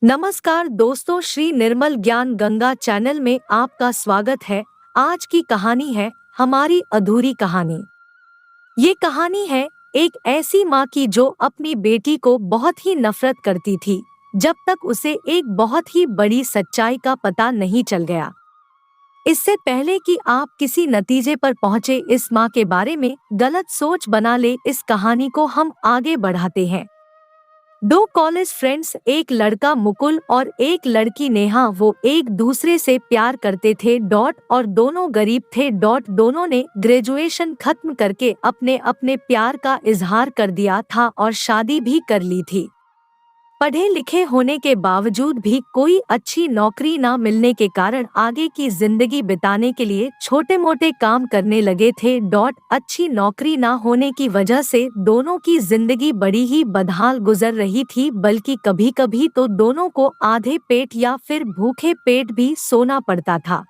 नमस्कार दोस्तों, श्री निर्मल ज्ञान गंगा चैनल में आपका स्वागत है। आज की कहानी है हमारी अधूरी कहानी। ये कहानी है एक ऐसी माँ की जो अपनी बेटी को बहुत ही नफरत करती थी, जब तक उसे एक बहुत ही बड़ी सच्चाई का पता नहीं चल गया। इससे पहले कि आप किसी नतीजे पर पहुँचे इस माँ के बारे में गलत सोच बना ले, इस कहानी को हम आगे बढ़ाते हैं। दो कॉलेज फ्रेंड्स, एक लड़का मुकुल और एक लड़की नेहा, वो एक दूसरे से प्यार करते थे और दोनों गरीब थे। दोनों ने ग्रेजुएशन खत्म करके अपने अपने प्यार का इजहार कर दिया था और शादी भी कर ली थी। पढ़े लिखे होने के बावजूद भी कोई अच्छी नौकरी न मिलने के कारण आगे की जिंदगी बिताने के लिए छोटे मोटे काम करने लगे थे। अच्छी नौकरी न होने की वजह से दोनों की जिंदगी बड़ी ही बदहाल गुजर रही थी, बल्कि कभी कभी तो दोनों को आधे पेट या फिर भूखे पेट भी सोना पड़ता था।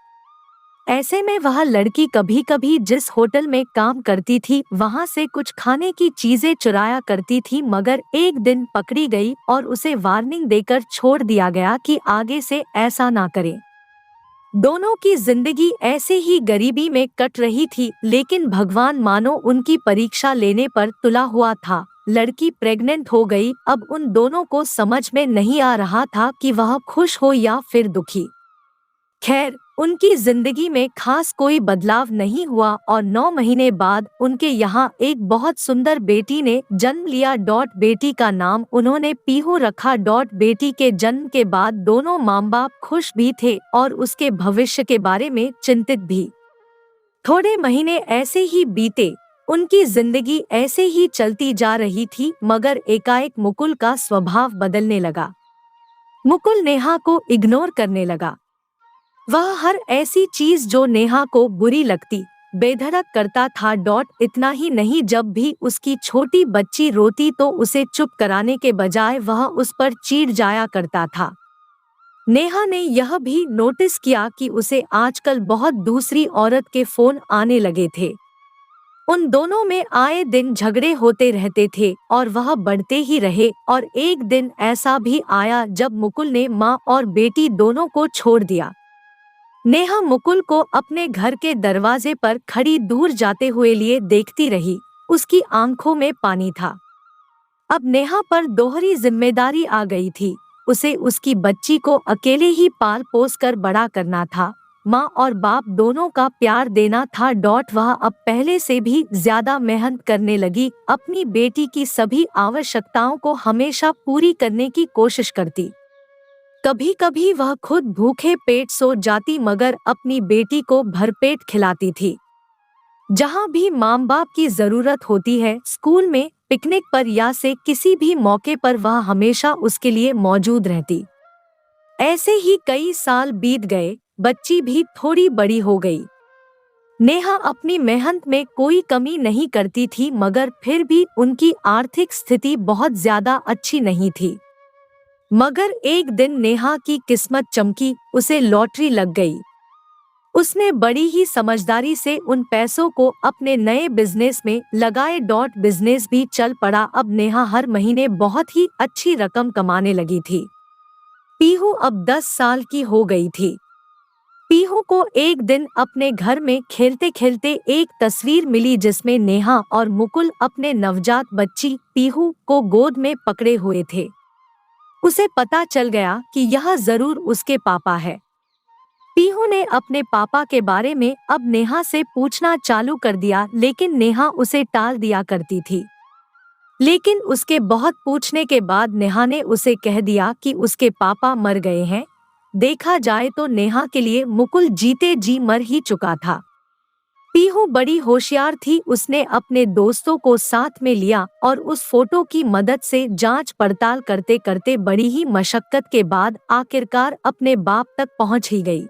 ऐसे में वह लड़की कभी कभी जिस होटल में काम करती थी वहां से कुछ खाने की चीजें चुराया करती थी, मगर एक दिन पकड़ी गई और उसे वार्निंग देकर छोड़ दिया गया कि आगे से ऐसा ना करे। दोनों की जिंदगी ऐसे ही गरीबी में कट रही थी, लेकिन भगवान मानो उनकी परीक्षा लेने पर तुला हुआ था। लड़की प्रेग्नेंट हो गई। अब उन दोनों को समझ में नहीं आ रहा था कि वह खुश हो या फिर दुखी। खैर, उनकी जिंदगी में खास कोई बदलाव नहीं हुआ और 9 महीने बाद उनके यहाँ एक बहुत सुंदर बेटी ने जन्म लिया। बेटी का नाम उन्होंने पीहू रखा। बेटी के जन्म के बाद दोनों माँ बाप खुश भी थे और उसके भविष्य के बारे में चिंतित भी। थोड़े महीने ऐसे ही बीते, उनकी जिंदगी ऐसे ही चलती जा रही थी, मगर एकाएक मुकुल का स्वभाव बदलने लगा। मुकुल नेहा को इग्नोर करने लगा। वह हर ऐसी चीज जो नेहा को बुरी लगती बेधड़क करता था। इतना ही नहीं, जब भी उसकी छोटी बच्ची रोती तो उसे चुप कराने के बजाय वह उस पर चिढ़ जाया करता था। नेहा ने यह भी नोटिस किया कि उसे आजकल बहुत दूसरी औरत के फोन आने लगे थे। उन दोनों में आए दिन झगड़े होते रहते थे और वह बढ़ते ही रहे। और एक दिन ऐसा भी आया जब मुकुल ने माँ और बेटी दोनों को छोड़ दिया। नेहा मुकुल को अपने घर के दरवाजे पर खड़ी दूर जाते हुए लिए देखती रही। उसकी आंखों में पानी था। अब नेहा पर दोहरी जिम्मेदारी आ गई थी। उसे उसकी बच्ची को अकेले ही पाल पोस कर बड़ा करना था। माँ और बाप दोनों का प्यार देना था। वह अब पहले से भी ज्यादा मेहनत करने लगी। अपनी बेटी की सभी आवश्यकताओं को हमेशा पूरी करने की कोशिश करती। कभी कभी वह खुद भूखे पेट सो जाती, मगर अपनी बेटी को भरपेट खिलाती थी। जहाँ भी माँ बाप की जरूरत होती है, स्कूल में, पिकनिक पर या से किसी भी मौके पर वह हमेशा उसके लिए मौजूद रहती। ऐसे ही कई साल बीत गए। बच्ची भी थोड़ी बड़ी हो गई। नेहा अपनी मेहनत में कोई कमी नहीं करती थी, मगर फिर भी उनकी आर्थिक स्थिति बहुत ज्यादा अच्छी नहीं थी। मगर एक दिन नेहा की किस्मत चमकी, उसे लॉटरी लग गई। उसने बड़ी ही समझदारी से उन पैसों को अपने नए बिजनेस में लगाए। बिजनेस भी चल पड़ा। अब नेहा हर महीने बहुत ही अच्छी रकम कमाने लगी थी। पीहू अब 10 साल की हो गई थी। पीहू को एक दिन अपने घर में खेलते खेलते एक तस्वीर मिली जिसमें नेहा और मुकुल अपने नवजात बच्ची पीहू को गोद में पकड़े हुए थे। उसे पता चल गया कि यह जरूर उसके पापा है। पीहू ने अपने पापा के बारे में अब नेहा से पूछना चालू कर दिया, लेकिन नेहा उसे टाल दिया करती थी। लेकिन उसके बहुत पूछने के बाद नेहा ने उसे कह दिया कि उसके पापा मर गए हैं। देखा जाए तो नेहा के लिए मुकुल जीते जी मर ही चुका था। पीहू बड़ी होशियार थी। उसने अपने दोस्तों को साथ में लिया और उस फोटो की मदद से जांच पड़ताल करते करते बड़ी ही मशक्कत के बाद आखिरकार अपने बाप तक पहुंच ही गई।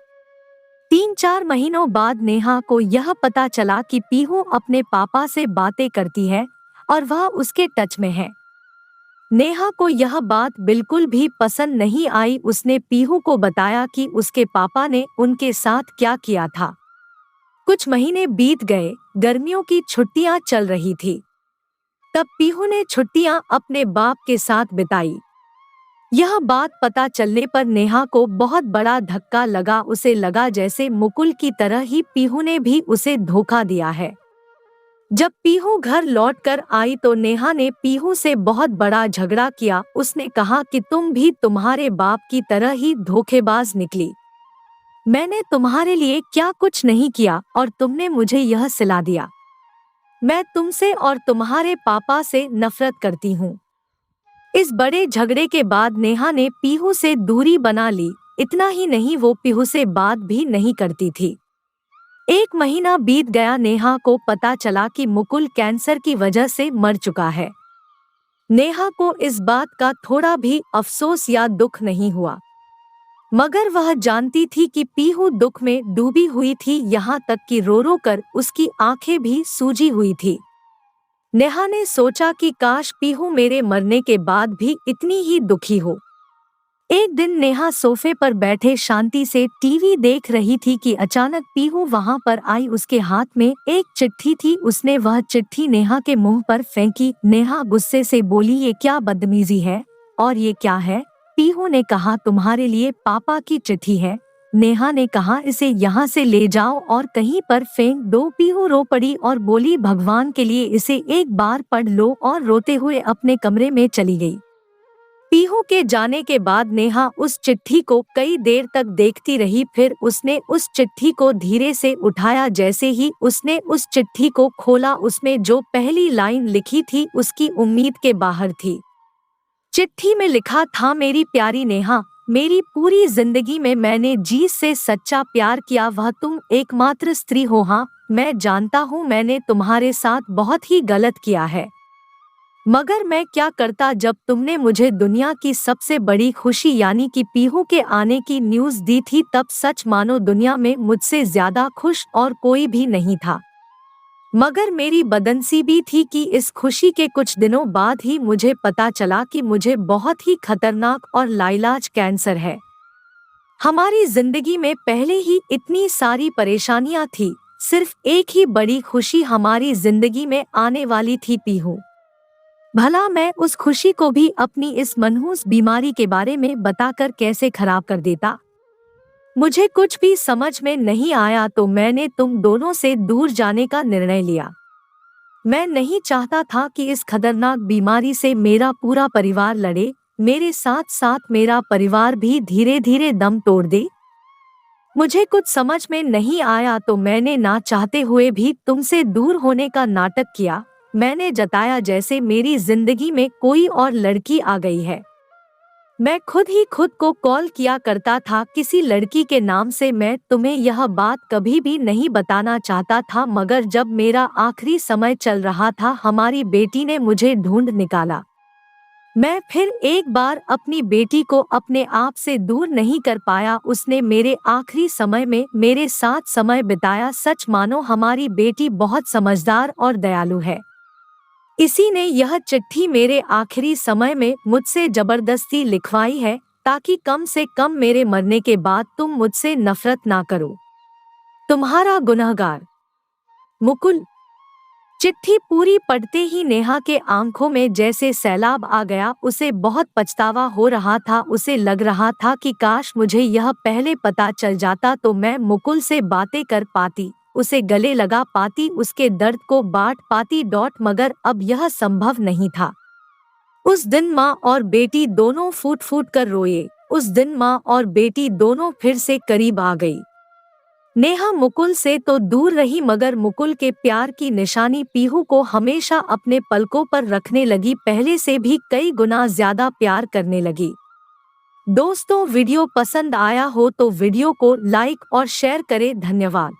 3-4 महीनों बाद नेहा को यह पता चला कि पीहू अपने पापा से बातें करती है और वह उसके टच में है। नेहा को यह बात बिल्कुल भी पसंद नहीं आई। उसने पीहू को बताया कि उसके पापा ने उनके साथ क्या किया था। कुछ महीने बीत गए। गर्मियों की छुट्टियां चल रही थी। तब पीहू ने छुट्टियां अपने बाप के साथ बिताई। यह बात पता चलने पर नेहा को बहुत बड़ा धक्का लगा। उसे लगा जैसे मुकुल की तरह ही पीहू ने भी उसे धोखा दिया है। जब पीहू घर लौटकर आई तो नेहा ने पीहू से बहुत बड़ा झगड़ा किया। उसने कहा कि तुम भी तुम्हारे बाप की तरह ही धोखेबाज निकली। मैंने तुम्हारे लिए क्या कुछ नहीं किया और तुमने मुझे यह सिला दिया। मैं तुमसे और तुम्हारे पापा से नफरत करती हूँ। इस बड़े झगड़े के बाद नेहा ने पीहू से दूरी बना ली। इतना ही नहीं, वो पीहू से बात भी नहीं करती थी। 1 महीना बीत गया। नेहा को पता चला कि मुकुल कैंसर की वजह से मर चुका है। नेहा को इस बात का थोड़ा भी अफसोस या दुख नहीं हुआ, मगर वह जानती थी कि पीहू दुख में डूबी हुई थी, यहाँ तक कि रो रो कर उसकी आंखें भी सूजी हुई थी। नेहा ने सोचा कि काश पीहू मेरे मरने के बाद भी इतनी ही दुखी हो। एक दिन नेहा सोफे पर बैठे शांति से टीवी देख रही थी कि अचानक पीहू वहां पर आई। उसके हाथ में एक चिट्ठी थी। उसने वह चिट्ठी नेहा के मुंह पर फेंकी। नेहा गुस्से से बोली, ये क्या बदतमीजी है और ये क्या है? पीहू ने कहा, तुम्हारे लिए पापा की चिट्ठी है। नेहा ने कहा, इसे यहाँ से ले जाओ और कहीं पर फेंक दो। पीहू रो पड़ी और बोली, भगवान के लिए इसे एक बार पढ़ लो, और रोते हुए अपने कमरे में चली गई। पीहू के जाने के बाद नेहा उस चिट्ठी को कई देर तक देखती रही। फिर उसने उस चिट्ठी को धीरे से उठाया। जैसे ही उसने उस चिट्ठी को खोला, उसमें जो पहली लाइन लिखी थी उसकी उम्मीद के बाहर थी। चिट्ठी में लिखा था, मेरी प्यारी नेहा, मेरी पूरी जिंदगी में मैंने जिससे सच्चा प्यार किया वह तुम एकमात्र स्त्री हो। हाँ, मैं जानता हूँ मैंने तुम्हारे साथ बहुत ही गलत किया है, मगर मैं क्या करता जब तुमने मुझे दुनिया की सबसे बड़ी खुशी यानी कि पीहू के आने की न्यूज़ दी थी। तब सच मानो दुनिया में मुझसे ज्यादा खुश और कोई भी नहीं था, मगर मेरी बदनसीबी थी कि इस खुशी के कुछ दिनों बाद ही मुझे पता चला कि मुझे बहुत ही खतरनाक और लाइलाज कैंसर है। हमारी जिंदगी में पहले ही इतनी सारी परेशानियां थी, सिर्फ एक ही बड़ी खुशी हमारी जिंदगी में आने वाली थी, पीहू। भला मैं उस खुशी को भी अपनी इस मनहूस बीमारी के बारे में बताकर कैसे खराब कर देता। मुझे कुछ भी समझ में नहीं आया तो मैंने तुम दोनों से दूर जाने का निर्णय लिया। मैं नहीं चाहता था कि इस खतरनाक बीमारी से मेरा पूरा परिवार लड़े, मेरे साथ साथ मेरा परिवार भी धीरे धीरे दम तोड़ दे। मुझे कुछ समझ में नहीं आया तो मैंने ना चाहते हुए भी तुमसे दूर होने का नाटक किया। मैंने जताया जैसे मेरी जिंदगी में कोई और लड़की आ गई है। मैं खुद ही खुद को कॉल किया करता था किसी लड़की के नाम से। मैं तुम्हें यह बात कभी भी नहीं बताना चाहता था, मगर जब मेरा आखिरी समय चल रहा था हमारी बेटी ने मुझे ढूंढ निकाला। मैं फिर एक बार अपनी बेटी को अपने आप से दूर नहीं कर पाया। उसने मेरे आखिरी समय में मेरे साथ समय बिताया। सच मानो हमारी बेटी बहुत समझदार और दयालु है। इसी ने यह चिट्ठी मेरे आखिरी समय में मुझसे जबरदस्ती लिखवाई है, ताकि कम से कम मेरे मरने के बाद तुम मुझसे नफरत ना करो। तुम्हारा गुनहगार, मुकुल। चिट्ठी पूरी पढ़ते ही नेहा के आंखों में जैसे सैलाब आ गया। उसे बहुत पछतावा हो रहा था। उसे लग रहा था कि काश मुझे यह पहले पता चल जाता तो मैं मुकुल से बातें कर पाती, उसे गले लगा पाती, उसके दर्द को बांट पाती। मगर अब यह संभव नहीं था। उस दिन माँ और बेटी दोनों फूट फूट कर रोए। उस दिन माँ और बेटी दोनों फिर से करीब आ गई। नेहा मुकुल से तो दूर रही, मगर मुकुल के प्यार की निशानी पीहू को हमेशा अपने पलकों पर रखने लगी। पहले से भी कई गुना ज्यादा प्यार करने लगी। दोस्तों, वीडियो पसंद आया हो तो वीडियो को लाइक और शेयर करें। धन्यवाद।